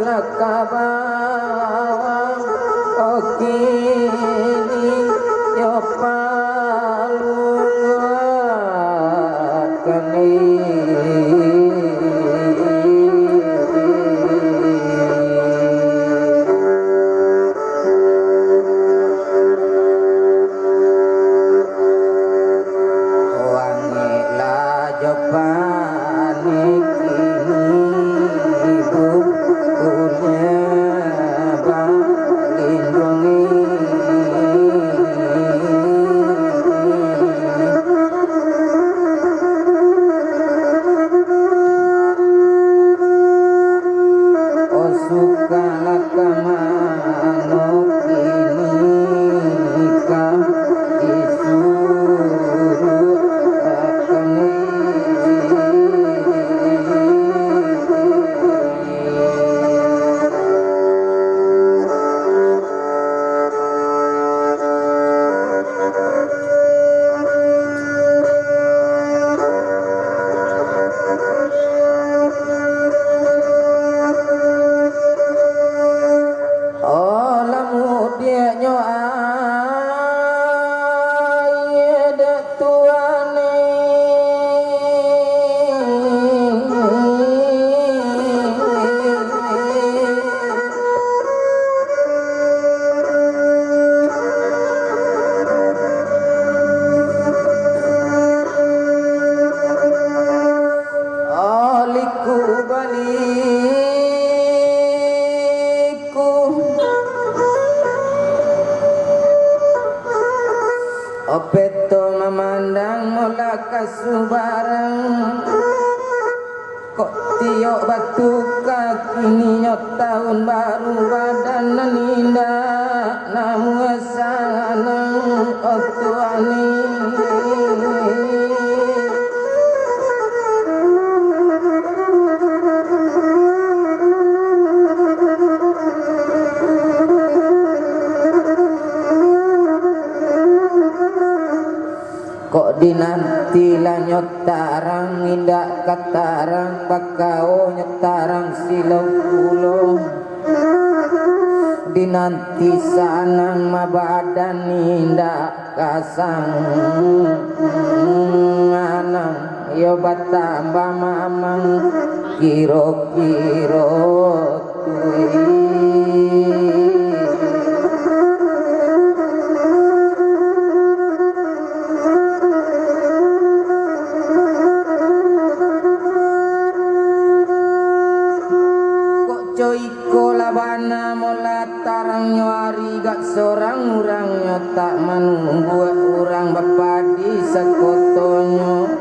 lakabawang okini yo palungakani wangi la jopani kini bukunya balindungi oh suka lakamano kini kau disuruh akani oh lamu dia nyo ay de tuane oh liku baliku opeto memandang mola kasubarang kok tiok batu kini nyot tahun baru badan ninda namu sanang otuani kok dinanti lah nyotarang indak katarang bakau nyotarang silau pulau dinanti sanang mabadan indak kasang anang yo batamba mamang kiro-kiro tui iko labana mola tarang nyuari gak seorang urang tak manunggu urang bapadi sakotonyo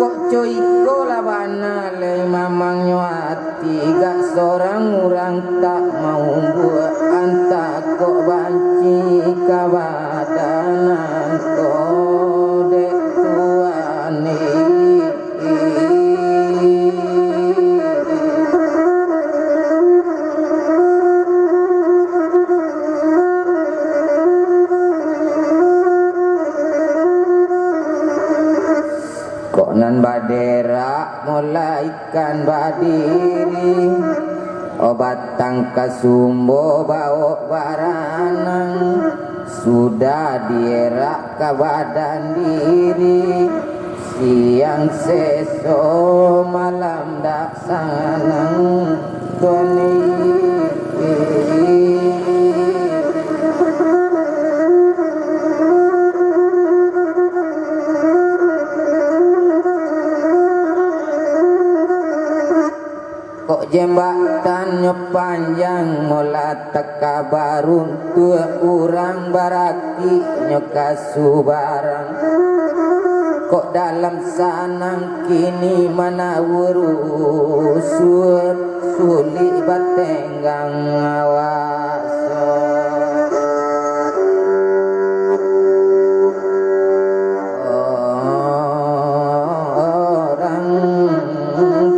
kok coiko labana le mamang nyuati gak seorang urang tak mau buat anta kok banci kabadanan kode tuane nan badera mulai ikan badiri obat tangka sumbo bau baranang sudah dierak ke badan diri siang seso malam dak sanang toni kok jembatannya panjang mola teka barun tua urang baraki nyokasu barang kok dalam sanang kini mana urusur sulit batenggang awaso orang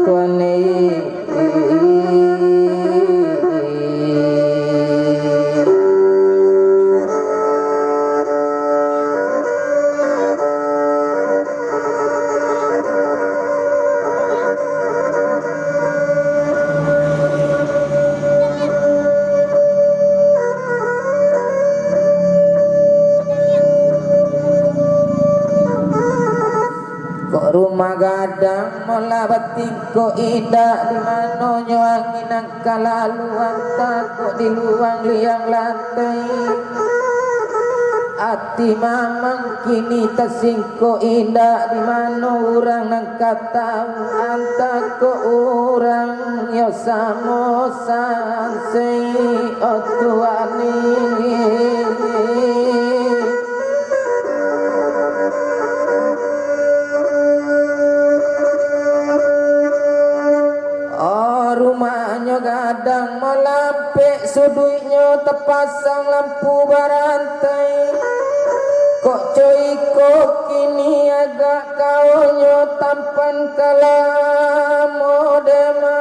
tuane magadang mola batiko ida di mano nyo angin ang kalaluan takut di luang liang lantai ati mamang kini tasingko indah di mano urang nang katau antako urang yo samo sansei otuani rumahnya gadang melampe sudutnya terpasang lampu berantai kok coy kok kini agak kaunya tampan kalam modema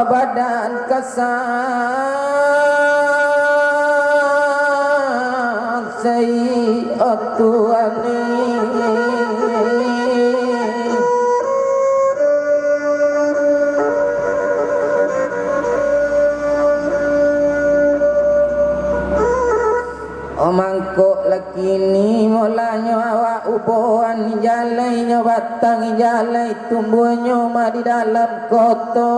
badan kesan sei otuani omangko lakini molanyo awak upoan jalai nyo batang jalai tumbuhnya ma di dalam koto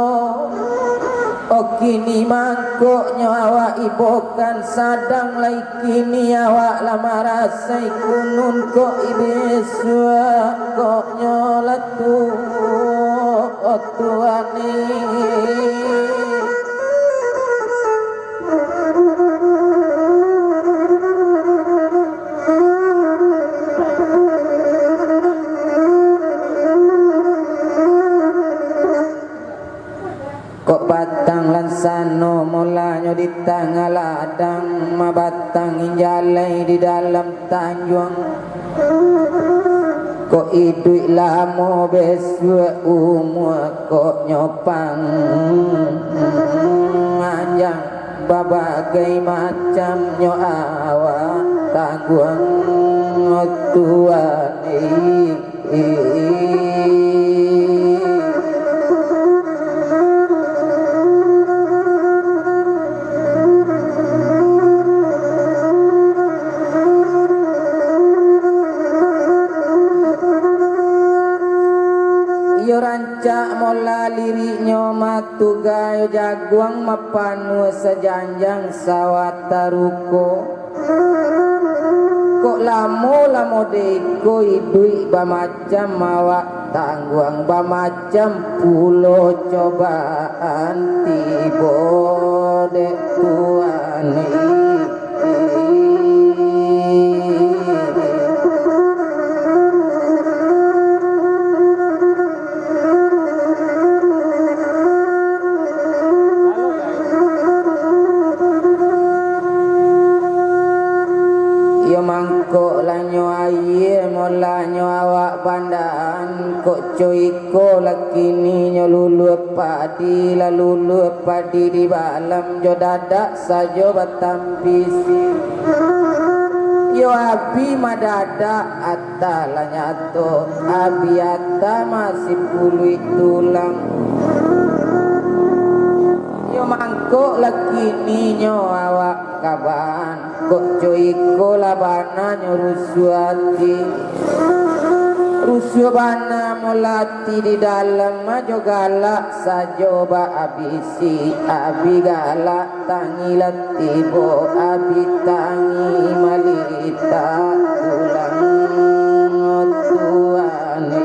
kini mangkok nyawa ibokan sadang lai kini awak lama rasai kunun kok ibesua kok nyolatu otuani kok batang lansano molanyo di tengah ladang mabatang injalai di dalam tanjung kok idui lamo besua umur kok nyopang anjang babagai macam nyo awak tangguang tuani rancak mola liriknya matu gayo jaguang mapanu sejanjang sawat taruko kok lamo deko idui bamacam awak tangguang bamacam pulo cobaan tibo dek tuani mangkok lanyo aye molanyo awak bandaan kok coiko lakini nyo lulu padi la lulu padi di balam jo dadak sajo batam bisi yo abi madadak atta la nyato abi atta masih pului tulang yo mangkok lakini nyo awak kaban kok coiko labana nyorusuati rusuh bana molati di dalam majo galak sajo ba abisi abi galak tangi latibo abi tangi malita tulang tuane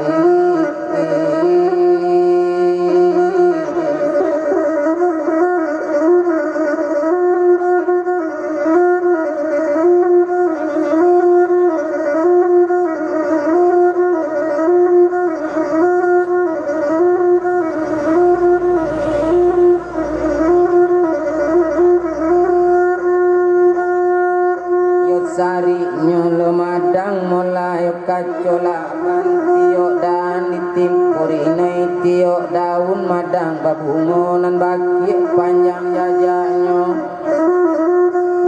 kacolaban tiok dan ditimpurinai daun madang babungonan baki panjang jajanyo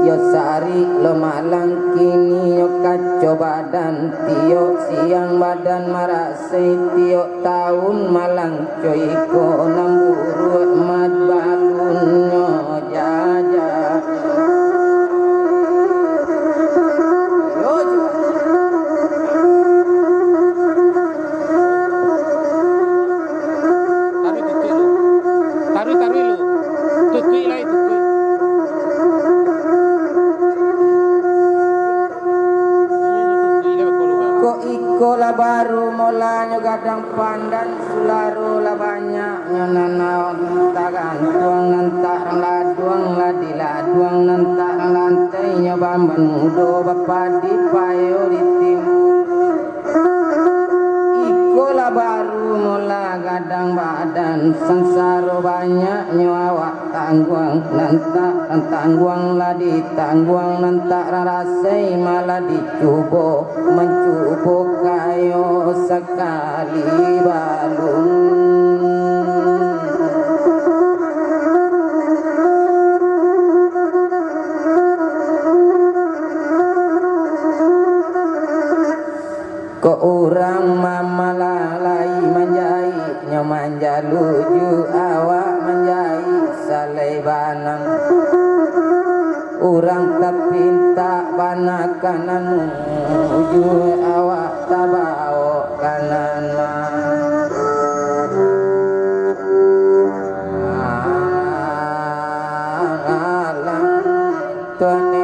yo sari lo malang kini yo kaco badan tio siang badan marasai tio tahun malang coy ko namburu mat balun yo jaja Kola baru mulanya gadang pandan sularu la banyak nyananaon tagantuang nantak laduang ladiladuang nantak lantai nyobamban mudo bapadi payo ditim ikola baru mula gadang badan sangsaro banyak nyawa tangguang nantak tangguang ladi tangguang nantak rarasai malah dicubo mencubo kayo sekali balung ko urang mamalalai manjai nyomanja luju awak manjai salai banang urang tapinta banakanan uju awak tabao kanan alang tuane